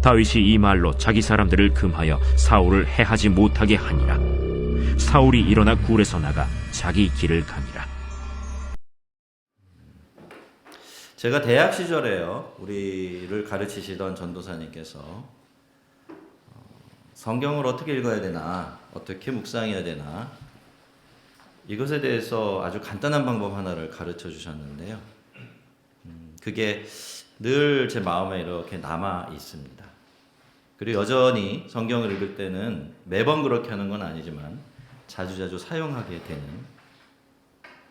다윗이 이 말로 자기 사람들을 금하여 사울을 해하지 못하게 하니라. 사울이 일어나 굴에서 나가 자기 길을 가니라. 제가 대학 시절에요, 우리를 가르치시던 전도사님께서 성경을 어떻게 읽어야 되나, 어떻게 묵상해야 되나, 이것에 대해서 아주 간단한 방법 하나를 가르쳐 주셨는데요. 그게 늘 제 마음에 이렇게 남아 있습니다. 그리고 여전히 성경을 읽을 때는 매번 그렇게 하는 건 아니지만 자주자주 사용하게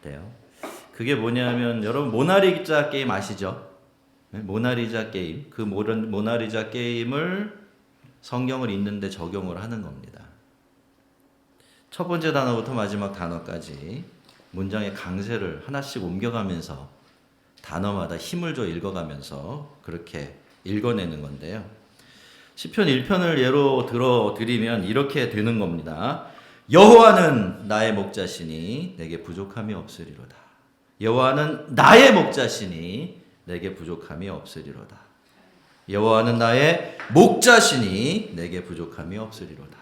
되는데요. 그게 뭐냐면, 여러분 모나리자 게임 아시죠? 모나리자 게임. 그 모나리자 게임을 성경을 읽는데 적용을 하는 겁니다. 첫 번째 단어부터 마지막 단어까지 문장의 강세를 하나씩 옮겨가면서 단어마다 힘을 줘 읽어가면서 그렇게 읽어내는 건데요. 시편 1편을 예로 들어드리면 이렇게 되는 겁니다. 여호와는 나의 목자시니 내게 부족함이 없으리로다. 여호와는 나의 목자시니 내게 부족함이 없으리로다. 여호와는 나의 목자시니 내게 부족함이 없으리로다.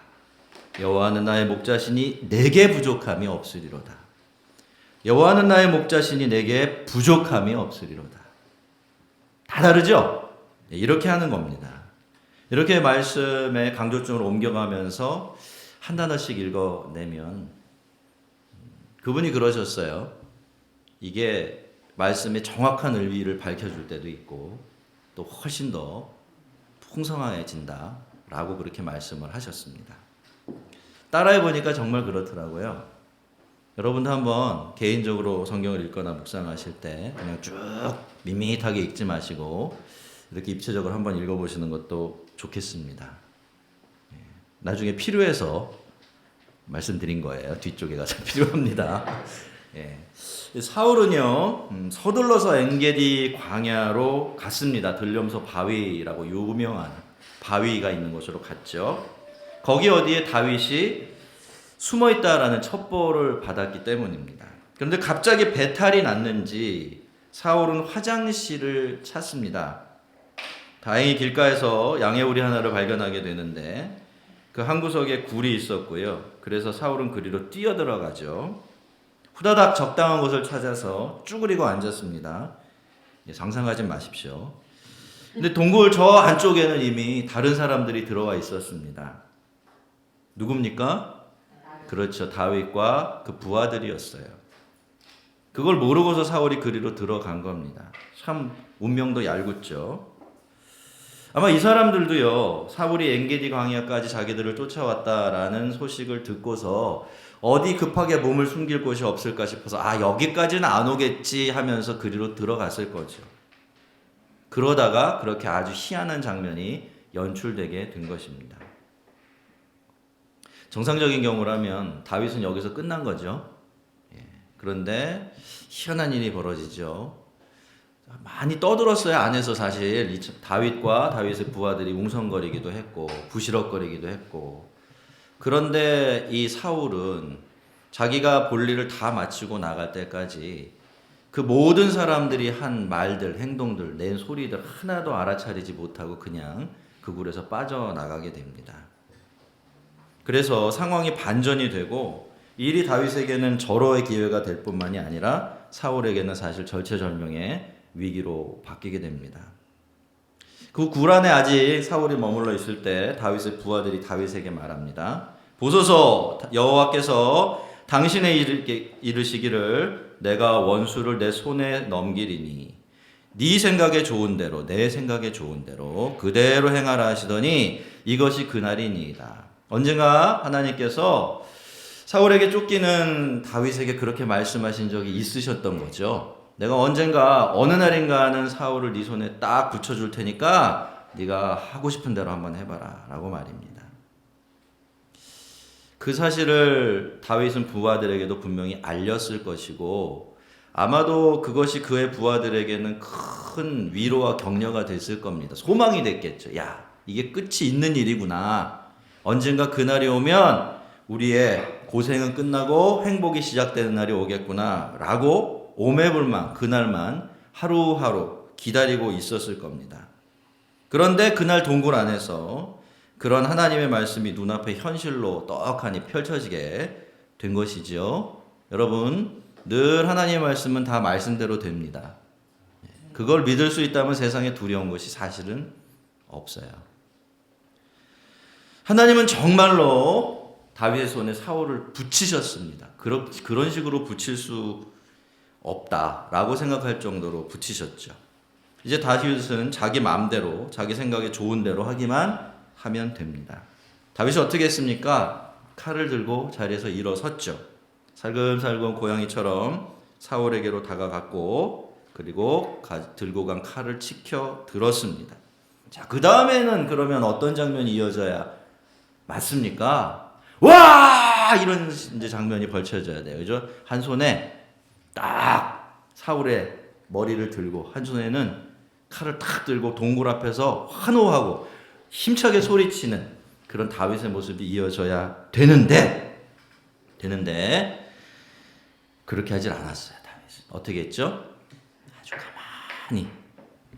여호와는 나의 목자시니 내게 부족함이 없으리로다. 여호와는 나의 목자시니 내게 부족함이 없으리로다. 다 다르죠? 이렇게 하는 겁니다. 이렇게 말씀의 강조점을 옮겨가면서 한 단어씩 읽어내면, 그분이 그러셨어요. 이게 말씀의 정확한 의미를 밝혀줄 때도 있고 또 훨씬 더 풍성해진다 라고 그렇게 말씀을 하셨습니다. 따라해보니까 정말 그렇더라고요. 여러분도 한번 개인적으로 성경을 읽거나 묵상하실 때 그냥 쭉 밋밋하게 읽지 마시고 이렇게 입체적으로 한번 읽어보시는 것도 좋겠습니다. 나중에 필요해서 말씀드린 거예요. 뒤쪽에 가서 필요합니다. 사울은요, 서둘러서 엔게디 광야로 갔습니다. 들렴소 바위라고 유명한 바위가 있는 곳으로 갔죠. 거기 어디에 다윗이 숨어 있다라는 첩보를 받았기 때문입니다. 그런데 갑자기 배탈이 났는지 사울은 화장실을 찾습니다. 다행히 길가에서 양의 오리 하나를 발견하게 되는데 그 한 구석에 굴이 있었고요. 그래서 사울은 그리로 뛰어들어가죠. 후다닥 적당한 곳을 찾아서 쭈그리고 앉았습니다. 상상하지 마십시오. 근데 동굴 저 안쪽에는 이미 다른 사람들이 들어와 있었습니다. 누굽니까? 그렇죠. 다윗과 그 부하들이었어요. 그걸 모르고서 사울이 그리로 들어간 겁니다. 참 운명도 얄궂죠. 아마 이 사람들도요, 사울이 엔게디 광야까지 자기들을 쫓아왔다라는 소식을 듣고서 어디 급하게 몸을 숨길 곳이 없을까 싶어서 여기까지는 안 오겠지 하면서 그리로 들어갔을 거죠. 그러다가 그렇게 아주 희한한 장면이 연출되게 된 것입니다. 정상적인 경우라면 다윗은 여기서 끝난 거죠. 그런데 희한한 일이 벌어지죠. 많이 떠들었어요. 안에서 사실 다윗과 다윗의 부하들이 웅성거리기도 했고 부시럭거리기도 했고. 그런데 이 사울은 자기가 볼 일을 다 마치고 나갈 때까지 그 모든 사람들이 한 말들, 행동들, 낸 소리들 하나도 알아차리지 못하고 그냥 그 굴에서 빠져나가게 됩니다. 그래서 상황이 반전이 되고 일이 다윗에게는 절호의 기회가 될 뿐만이 아니라 사울에게는 사실 절체절명의 위기로 바뀌게 됩니다. 그 굴 안에 아직 사울이 머물러 있을 때 다윗의 부하들이 다윗에게 말합니다. 보소서, 여호와께서 당신에 이르시기를 내가 원수를 내 손에 넘기리니 네 생각에 좋은 대로 내 생각에 좋은 대로 그대로 행하라 하시더니 이것이 그날이니이다. 언젠가 하나님께서 사울에게 쫓기는 다윗에게 그렇게 말씀하신 적이 있으셨던 거죠. 내가 언젠가 어느 날인가는 사울을 네 손에 딱 붙여줄 테니까 네가 하고 싶은 대로 한번 해봐라 라고 말입니다. 그 사실을 다윗은 부하들에게도 분명히 알렸을 것이고 아마도 그것이 그의 부하들에게는 큰 위로와 격려가 됐을 겁니다. 소망이 됐겠죠. 야, 이게 끝이 있는 일이구나. 언젠가 그날이 오면 우리의 고생은 끝나고 행복이 시작되는 날이 오겠구나 라고 오매불망 그날만 하루하루 기다리고 있었을 겁니다. 그런데 그날 동굴 안에서 그런 하나님의 말씀이 눈앞에 현실로 떡하니 펼쳐지게 된 것이지요. 여러분, 늘 하나님의 말씀은 다 말씀대로 됩니다. 그걸 믿을 수 있다면 세상에 두려운 것이 사실은 없어요. 하나님은 정말로 다윗의 손에 사울을 붙이셨습니다. 그런 식으로 붙일 수 없다라고 생각할 정도로 붙이셨죠. 이제 다윗은 자기 마음대로, 자기 생각에 좋은 대로 하기만 하면 됩니다. 다윗이 어떻게 했습니까? 칼을 들고 자리에서 일어섰죠. 살금살금 고양이처럼 사울에게로 다가갔고, 그리고 들고 간 칼을 치켜 들었습니다. 자, 그 다음에는 그러면 어떤 장면이 이어져야 맞습니까? 와! 이런 이제 장면이 벌쳐져야 돼요. 그죠? 한 손에 딱 사울의 머리를 들고, 한 손에는 칼을 딱 들고 동굴 앞에서 환호하고 힘차게 소리치는 그런 다윗의 모습이 이어져야 되는데 그렇게 하질 않았어요. 다윗은 어떻게 했죠? 아주 가만히,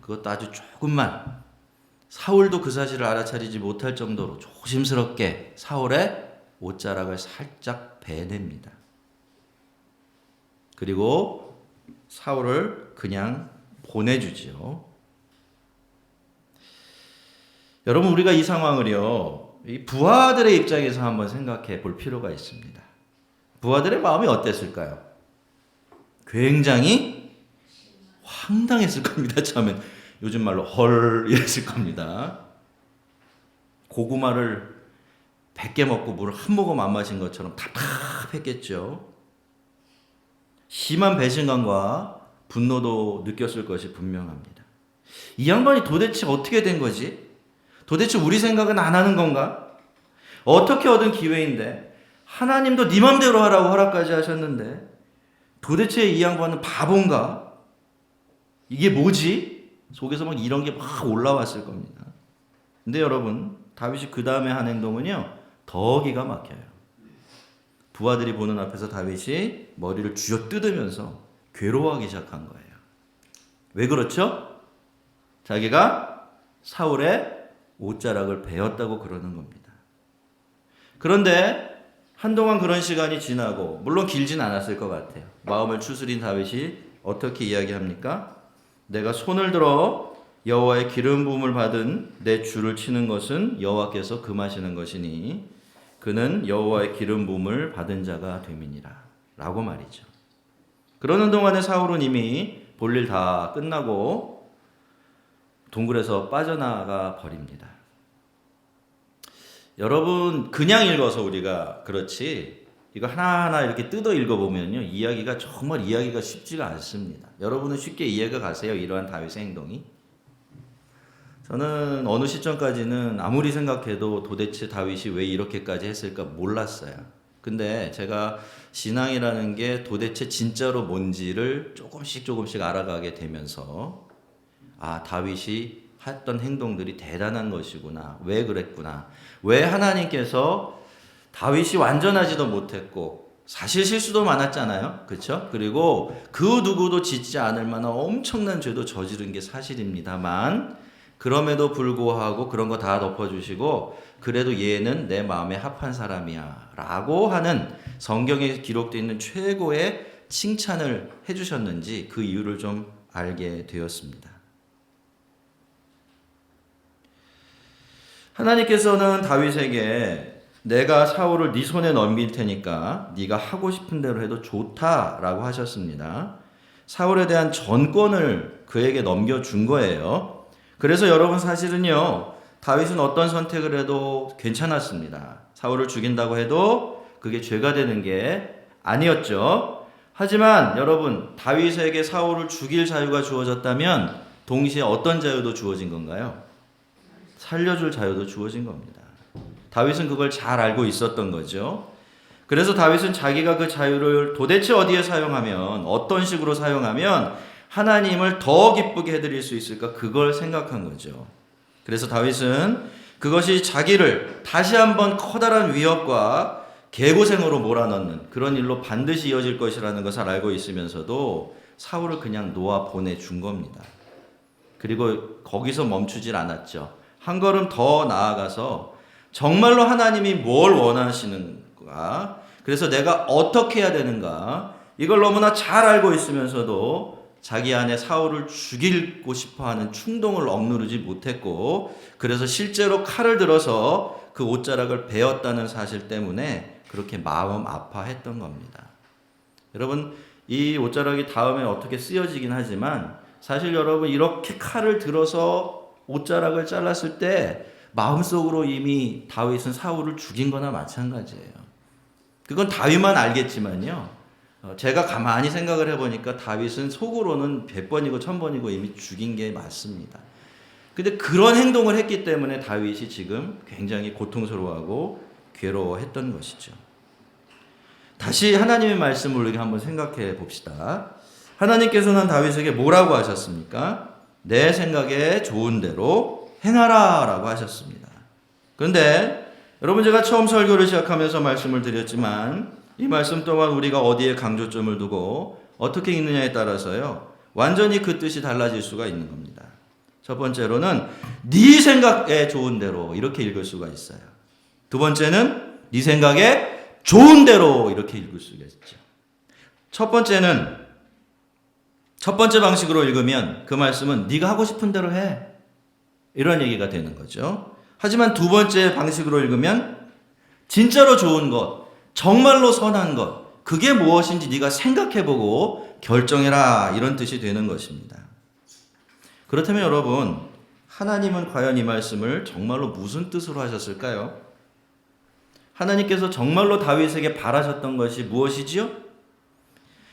그것도 아주 조금만, 사울도 그 사실을 알아차리지 못할 정도로 조심스럽게 사울의 옷자락을 살짝 베냅니다. 그리고 사울을 그냥 보내주지요. 여러분, 우리가 이 상황을요, 이 부하들의 입장에서 한번 생각해 볼 필요가 있습니다. 부하들의 마음이 어땠을까요? 굉장히 황당했을 겁니다. 처음엔 요즘 말로 헐 이랬을 겁니다. 고구마를 100개 먹고 물을 한 모금 안 마신 것처럼 답답했겠죠. 심한 배신감과 분노도 느꼈을 것이 분명합니다. 이 양반이 도대체 어떻게 된 거지? 도대체 우리 생각은 안 하는 건가? 어떻게 얻은 기회인데 하나님도 네 맘대로 하라고 허락까지 하셨는데 도대체 이 양반은 바본가? 이게 뭐지? 속에서 막 이런 게 막 올라왔을 겁니다. 근데 여러분, 다윗이 그 다음에 한 행동은요, 더 기가 막혀요. 부하들이 보는 앞에서 다윗이 머리를 쥐어뜯으면서 괴로워하기 시작한 거예요. 왜 그렇죠? 자기가 사울의 옷자락을 베었다고 그러는 겁니다. 그런데 한동안 그런 시간이 지나고, 물론 길진 않았을 것 같아요. 마음을 추스린 다윗이 어떻게 이야기합니까? 내가 손을 들어 여호와의 기름 부음을 받은 내 주를 치는 것은 여호와께서 금하시는 것이니 그는 여호와의 기름 부음을 받은 자가 됨이니라 라고 말이죠. 그러는 동안에 사울은 이미 볼일 다 끝나고 동굴에서 빠져나가 버립니다. 여러분, 그냥 읽어서 우리가 그렇지, 이거 하나하나 이렇게 뜯어 읽어보면요, 정말 이야기가 쉽지가 않습니다. 여러분은 쉽게 이해가 가세요? 이러한 다윗의 행동이? 저는 어느 시점까지는 아무리 생각해도 도대체 다윗이 왜 이렇게까지 했을까 몰랐어요. 근데 제가 신앙이라는 게 도대체 진짜로 뭔지를 조금씩 알아가게 되면서, 아, 다윗이 했던 행동들이 대단한 것이구나. 왜 그랬구나. 왜 하나님께서 다윗이 완전하지도 못했고 사실 실수도 많았잖아요. 그렇죠? 그리고 그 누구도 짓지 않을 만한 엄청난 죄도 저지른 게 사실입니다만, 그럼에도 불구하고 그런 거 다 덮어주시고 그래도 얘는 내 마음에 합한 사람이야 라고 하는 성경에 기록되어 있는 최고의 칭찬을 해주셨는지 그 이유를 좀 알게 되었습니다. 하나님께서는 다윗에게 내가 사울을 네 손에 넘길 테니까 네가 하고 싶은 대로 해도 좋다라고 하셨습니다. 사울에 대한 전권을 그에게 넘겨준 거예요. 그래서 여러분, 사실은요, 다윗은 어떤 선택을 해도 괜찮았습니다. 사울을 죽인다고 해도 그게 죄가 되는 게 아니었죠. 하지만 여러분, 다윗에게 사울을 죽일 자유가 주어졌다면 동시에 어떤 자유도 주어진 건가요? 살려줄 자유도 주어진 겁니다. 다윗은 그걸 잘 알고 있었던 거죠. 그래서 다윗은 자기가 그 자유를 도대체 어디에 사용하면, 어떤 식으로 사용하면 하나님을 더 기쁘게 해드릴 수 있을까, 그걸 생각한 거죠. 그래서 다윗은 그것이 자기를 다시 한번 커다란 위협과 개고생으로 몰아넣는 그런 일로 반드시 이어질 것이라는 것을 알고 있으면서도 사울을 그냥 놓아 보내준 겁니다. 그리고 거기서 멈추질 않았죠. 한 걸음 더 나아가서 정말로 하나님이 뭘 원하시는가, 그래서 내가 어떻게 해야 되는가, 이걸 너무나 잘 알고 있으면서도 자기 안에 사울을 죽이고 싶어하는 충동을 억누르지 못했고, 그래서 실제로 칼을 들어서 그 옷자락을 베었다는 사실 때문에 그렇게 마음 아파했던 겁니다. 여러분, 이 옷자락이 다음에 어떻게 쓰여지긴 하지만 사실 여러분, 이렇게 칼을 들어서 옷자락을 잘랐을 때 마음속으로 이미 다윗은 사울을 죽인 거나 마찬가지예요. 그건 다윗만 알겠지만요, 제가 가만히 생각을 해보니까 다윗은 속으로는 100번이고 1000번이고 이미 죽인 게 맞습니다. 근데 그런 행동을 했기 때문에 다윗이 지금 굉장히 고통스러워하고 괴로워했던 것이죠. 다시 하나님의 말씀을 우리가 한번 생각해 봅시다. 하나님께서는 다윗에게 뭐라고 하셨습니까? 내 생각에 좋은 대로 행하라 라고 하셨습니다. 그런데 여러분, 제가 처음 설교를 시작하면서 말씀을 드렸지만 이 말씀 또한 우리가 어디에 강조점을 두고 어떻게 읽느냐에 따라서요, 완전히 그 뜻이 달라질 수가 있는 겁니다. 첫 번째로는 네 생각에 좋은 대로 이렇게 읽을 수가 있어요. 두 번째는 네 생각에 좋은 대로 이렇게 읽을 수가 있죠. 첫 번째 방식으로 읽으면 그 말씀은 네가 하고 싶은 대로 해, 이런 얘기가 되는 거죠. 하지만 두 번째 방식으로 읽으면 진짜로 좋은 것, 정말로 선한 것, 그게 무엇인지 네가 생각해보고 결정해라, 이런 뜻이 되는 것입니다. 그렇다면 여러분, 하나님은 과연 이 말씀을 정말로 무슨 뜻으로 하셨을까요? 하나님께서 정말로 다윗에게 바라셨던 것이 무엇이지요?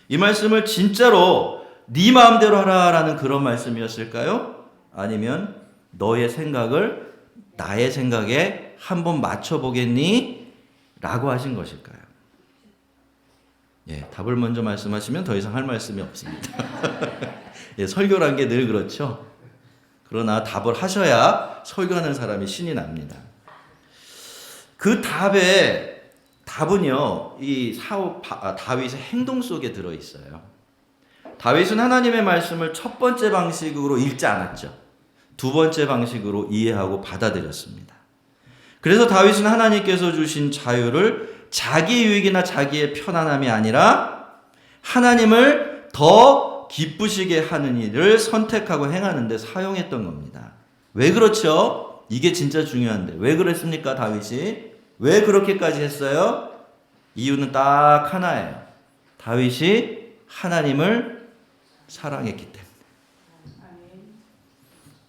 이 말씀을 진짜로 네 마음대로 하라라는 그런 말씀이었을까요? 아니면 너의 생각을 나의 생각에 한번 맞춰보겠니? 라고 하신 것일까요? 예, 답을 먼저 말씀하시면 더 이상 할 말씀이 없습니다. 예, 설교란 게 늘 그렇죠. 그러나 답을 하셔야 설교하는 사람이 신이 납니다. 그 답은요, 이 다윗의 행동 속에 들어 있어요. 다윗은 하나님의 말씀을 첫 번째 방식으로 읽지 않았죠. 두 번째 방식으로 이해하고 받아들였습니다. 그래서 다윗은 하나님께서 주신 자유를 자기 유익이나 자기의 편안함이 아니라 하나님을 더 기쁘시게 하는 일을 선택하고 행하는 데 사용했던 겁니다. 왜 그렇죠? 이게 진짜 중요한데 왜 그랬습니까, 다윗이? 왜 그렇게까지 했어요? 이유는 딱 하나예요. 다윗이 하나님을 사랑했기 때문에.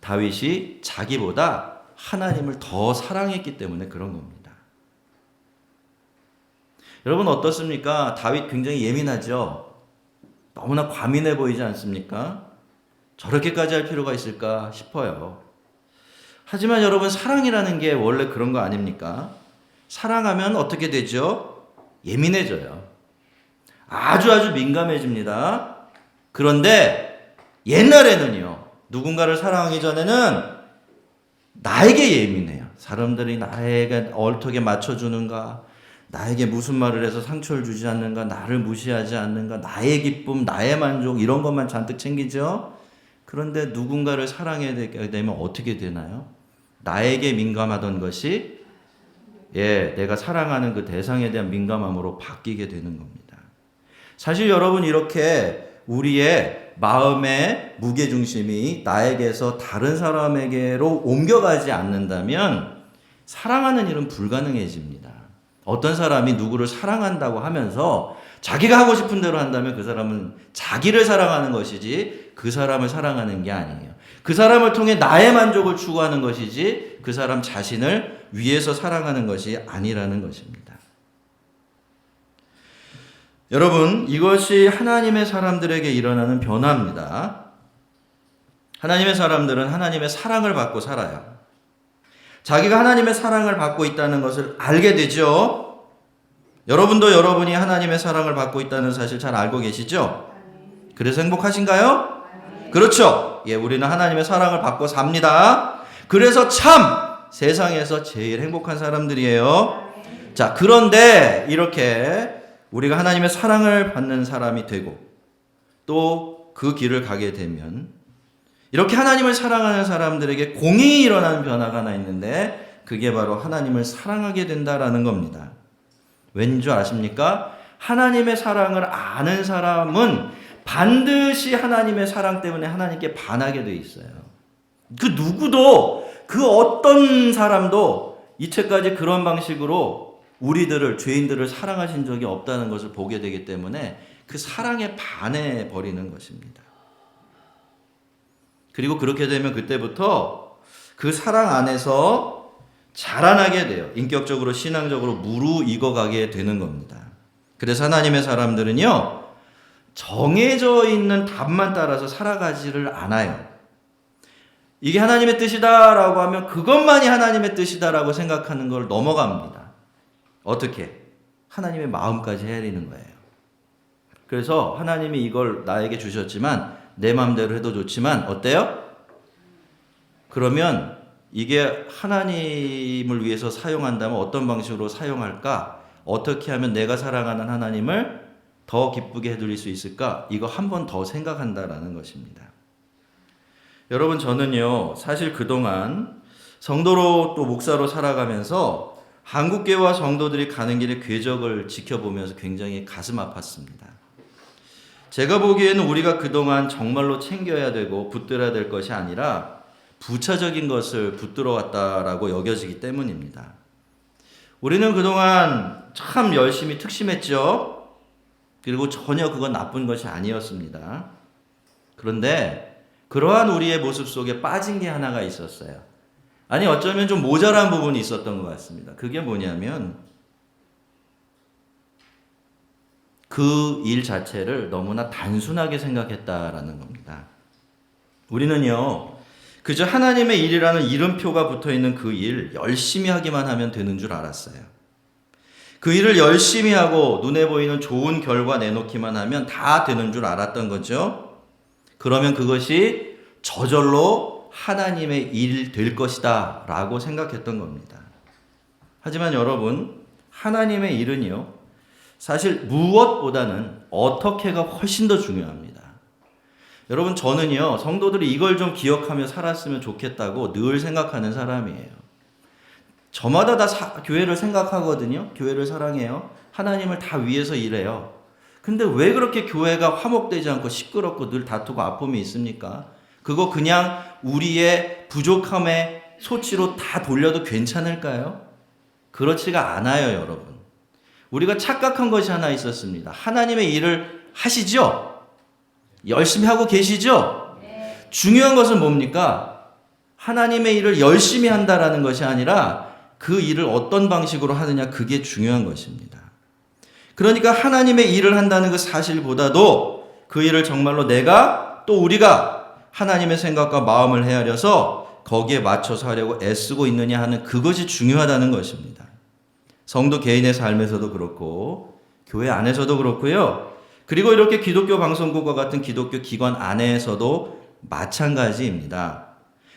다윗이 자기보다 하나님을 더 사랑했기 때문에 그런 겁니다. 여러분 어떻습니까? 다윗 굉장히 예민하죠? 너무나 과민해 보이지 않습니까? 저렇게까지 할 필요가 있을까 싶어요. 하지만 여러분, 사랑이라는 게 원래 그런 거 아닙니까? 사랑하면 어떻게 되죠? 예민해져요. 아주 민감해집니다. 그런데 옛날에는요, 누군가를 사랑하기 전에는 나에게 예민해요. 사람들이 나에게 어떻게 맞춰주는가, 나에게 무슨 말을 해서 상처를 주지 않는가, 나를 무시하지 않는가, 나의 기쁨, 나의 만족, 이런 것만 잔뜩 챙기죠. 그런데 누군가를 사랑하게 되면 어떻게 되나요? 나에게 민감하던 것이 내가 사랑하는 그 대상에 대한 민감함으로 바뀌게 되는 겁니다. 사실 여러분, 이렇게 우리의 마음의 무게중심이 나에게서 다른 사람에게로 옮겨가지 않는다면 사랑하는 일은 불가능해집니다. 어떤 사람이 누구를 사랑한다고 하면서 자기가 하고 싶은 대로 한다면 그 사람은 자기를 사랑하는 것이지 그 사람을 사랑하는 게 아니에요. 그 사람을 통해 나의 만족을 추구하는 것이지 그 사람 자신을 위해서 사랑하는 것이 아니라는 것입니다. 여러분, 이것이 하나님의 사람들에게 일어나는 변화입니다. 하나님의 사람들은 하나님의 사랑을 받고 살아요. 자기가 하나님의 사랑을 받고 있다는 것을 알게 되죠. 여러분도 여러분이 하나님의 사랑을 받고 있다는 사실 잘 알고 계시죠? 그래서 행복하신가요? 그렇죠. 우리는 하나님의 사랑을 받고 삽니다. 그래서 참 세상에서 제일 행복한 사람들이에요. 자, 그런데 이렇게 우리가 하나님의 사랑을 받는 사람이 되고 또 그 길을 가게 되면 이렇게 하나님을 사랑하는 사람들에게 공히 일어나는 변화가 하나 있는데 그게 바로 하나님을 사랑하게 된다라는 겁니다. 왠 줄 아십니까? 하나님의 사랑을 아는 사람은 반드시 하나님의 사랑 때문에 하나님께 반하게 돼 있어요. 그 누구도, 그 어떤 사람도 이때까지 그런 방식으로 우리들을, 죄인들을 사랑하신 적이 없다는 것을 보게 되기 때문에 그 사랑에 반해 버리는 것입니다. 그리고 그렇게 되면 그때부터 그 사랑 안에서 자라나게 돼요. 인격적으로, 신앙적으로 무르익어가게 되는 겁니다. 그래서 하나님의 사람들은요, 정해져 있는 답만 따라서 살아가지를 않아요. 이게 하나님의 뜻이다라고 하면 그것만이 하나님의 뜻이다라고 생각하는 걸 넘어갑니다. 어떻게? 하나님의 마음까지 헤아리는 거예요. 그래서 하나님이 이걸 나에게 주셨지만 내 마음대로 해도 좋지만 어때요? 그러면 이게 하나님을 위해서 사용한다면 어떤 방식으로 사용할까? 어떻게 하면 내가 사랑하는 하나님을 더 기쁘게 해드릴 수 있을까? 이거 한 번 더 생각한다라는 것입니다. 여러분, 저는요, 사실 그동안 성도로 또 목사로 살아가면서 한국교회와 성도들이 가는 길의 궤적을 지켜보면서 굉장히 가슴 아팠습니다. 제가 보기에는 우리가 그동안 정말로 챙겨야 되고 붙들어야 될 것이 아니라 부차적인 것을 붙들어 왔다라고 여겨지기 때문입니다. 우리는 그동안 참 열심히 특심했죠. 그리고 전혀 그건 나쁜 것이 아니었습니다. 그런데 그러한 우리의 모습 속에 빠진 게 하나가 있었어요. 아니, 어쩌면 좀 모자란 부분이 있었던 것 같습니다. 그게 뭐냐면 그 일 자체를 너무나 단순하게 생각했다라는 겁니다. 우리는요, 그저 하나님의 일이라는 이름표가 붙어있는 그 일 열심히 하기만 하면 되는 줄 알았어요. 그 일을 열심히 하고 눈에 보이는 좋은 결과 내놓기만 하면 다 되는 줄 알았던 거죠. 그러면 그것이 저절로 하나님의 일 될 것이다 라고 생각했던 겁니다. 하지만 여러분, 하나님의 일은요, 사실 무엇보다는 어떻게가 훨씬 더 중요합니다. 여러분, 저는요, 성도들이 이걸 좀 기억하며 살았으면 좋겠다고 늘 생각하는 사람이에요. 저마다 다 교회를 생각하거든요. 교회를 사랑해요. 하나님을 다 위해서 일해요. 근데 왜 그렇게 교회가 화목되지 않고 시끄럽고 늘 다투고 아픔이 있습니까? 그거 그냥 우리의 부족함의 소치로 다 돌려도 괜찮을까요? 그렇지가 않아요, 여러분. 우리가 착각한 것이 하나 있었습니다. 하나님의 일을 하시죠? 열심히 하고 계시죠? 네. 중요한 것은 뭡니까? 하나님의 일을 열심히 한다라는 것이 아니라 그 일을 어떤 방식으로 하느냐, 그게 중요한 것입니다. 그러니까 하나님의 일을 한다는 그 사실보다도 그 일을 정말로 내가 또 우리가 하나님의 생각과 마음을 헤아려서 거기에 맞춰서 하려고 애쓰고 있느냐 하는 그것이 중요하다는 것입니다. 성도 개인의 삶에서도 그렇고 교회 안에서도 그렇고요. 그리고 이렇게 기독교 방송국과 같은 기독교 기관 안에서도 마찬가지입니다.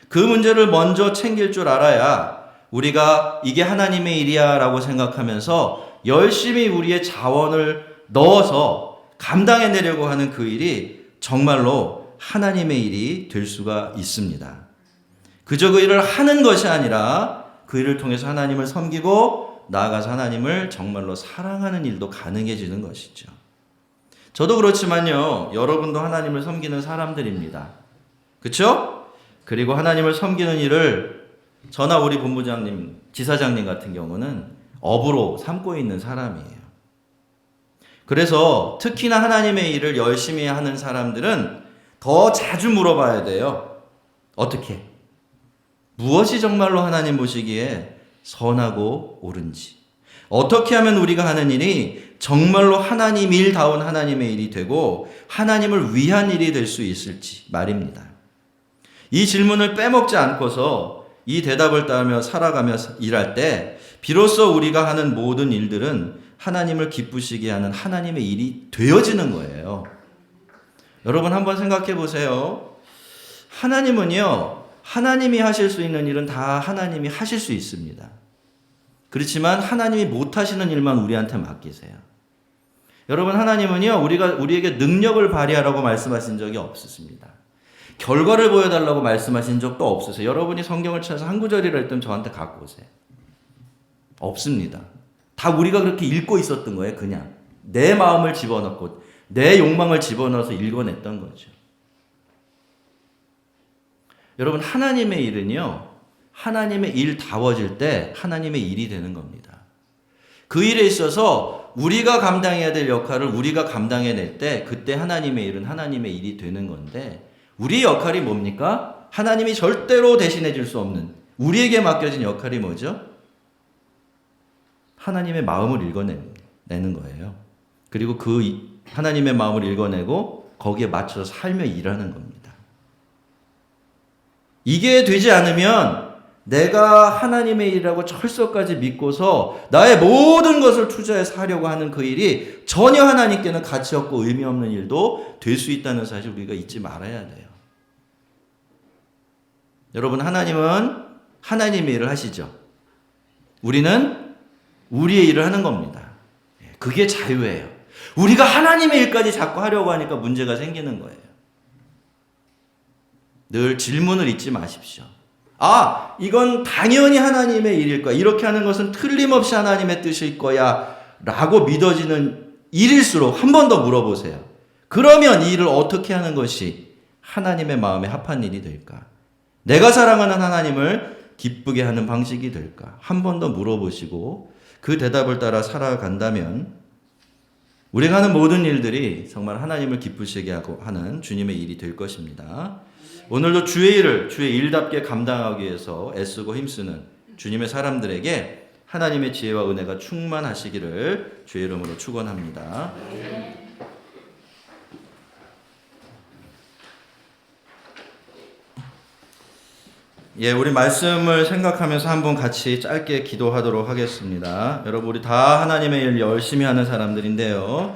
그 문제를 먼저 챙길 줄 알아야 우리가 이게 하나님의 일이야 라고 생각하면서 열심히 우리의 자원을 넣어서 감당해내려고 하는 그 일이 정말로 하나님의 일이 될 수가 있습니다. 그저 그 일을 하는 것이 아니라 그 일을 통해서 하나님을 섬기고 나아가서 하나님을 정말로 사랑하는 일도 가능해지는 것이죠. 저도 그렇지만요, 여러분도 하나님을 섬기는 사람들입니다. 그렇죠? 그리고 하나님을 섬기는 일을 저나 우리 본부장님, 지사장님 같은 경우는 업으로 삼고 있는 사람이에요. 그래서 특히나 하나님의 일을 열심히 하는 사람들은 더 자주 물어봐야 돼요. 어떻게? 무엇이 정말로 하나님 보시기에 선하고 옳은지, 어떻게 하면 우리가 하는 일이 정말로 하나님 일다운 하나님의 일이 되고 하나님을 위한 일이 될 수 있을지 말입니다. 이 질문을 빼먹지 않고서 이 대답을 따르며 살아가며 일할 때 비로소 우리가 하는 모든 일들은 하나님을 기쁘시게 하는 하나님의 일이 되어지는 거예요. 여러분, 한번 생각해 보세요. 하나님은요, 하나님이 하실 수 있는 일은 다 하나님이 하실 수 있습니다. 그렇지만 하나님이 못 하시는 일만 우리한테 맡기세요. 여러분, 하나님은요, 우리에게 능력을 발휘하라고 말씀하신 적이 없으십니다. 결과를 보여달라고 말씀하신 적도 없으세요. 여러분이 성경을 찾아서 한 구절이라 했더니 저한테 갖고 오세요. 없습니다. 다 우리가 그렇게 읽고 있었던 거예요. 그냥 내 마음을 집어넣고 내 욕망을 집어넣어서 읽어냈던 거죠. 여러분, 하나님의 일은요, 하나님의 일다워질 때 하나님의 일이 되는 겁니다. 그 일에 있어서 우리가 감당해야 될 역할을 우리가 감당해낼 때 그때 하나님의 일은 하나님의 일이 되는 건데, 우리의 역할이 뭡니까? 하나님이 절대로 대신해 줄 수 없는 우리에게 맡겨진 역할이 뭐죠? 하나님의 마음을 읽어내는 거예요. 그리고 그 하나님의 마음을 읽어내고 거기에 맞춰서 살며 일하는 겁니다. 이게 되지 않으면 내가 하나님의 일이라고 철석까지 믿고서 나의 모든 것을 투자해서 하려고 하는 그 일이 전혀 하나님께는 가치 없고 의미 없는 일도 될 수 있다는 사실 우리가 잊지 말아야 돼요. 여러분, 하나님은 하나님의 일을 하시죠. 우리는 우리의 일을 하는 겁니다. 그게 자유예요. 우리가 하나님의 일까지 자꾸 하려고 하니까 문제가 생기는 거예요. 늘 질문을 잊지 마십시오. 아, 이건 당연히 하나님의 일일 거야. 이렇게 하는 것은 틀림없이 하나님의 뜻일 거야. 라고 믿어지는 일일수록 한 번 더 물어보세요. 그러면 이 일을 어떻게 하는 것이 하나님의 마음에 합한 일이 될까? 내가 사랑하는 하나님을 기쁘게 하는 방식이 될까? 한 번 더 물어보시고 그 대답을 따라 살아간다면 우리가 하는 모든 일들이 정말 하나님을 기쁘시게 하고 하는 주님의 일이 될 것입니다. 오늘도 주의 일을 주의 일답게 감당하기 위해서 애쓰고 힘쓰는 주님의 사람들에게 하나님의 지혜와 은혜가 충만하시기를 주의 이름으로 축원합니다. 우리 말씀을 생각하면서 한번 같이 짧게 기도하도록 하겠습니다. 여러분, 우리 다 하나님의 일 열심히 하는 사람들인데요.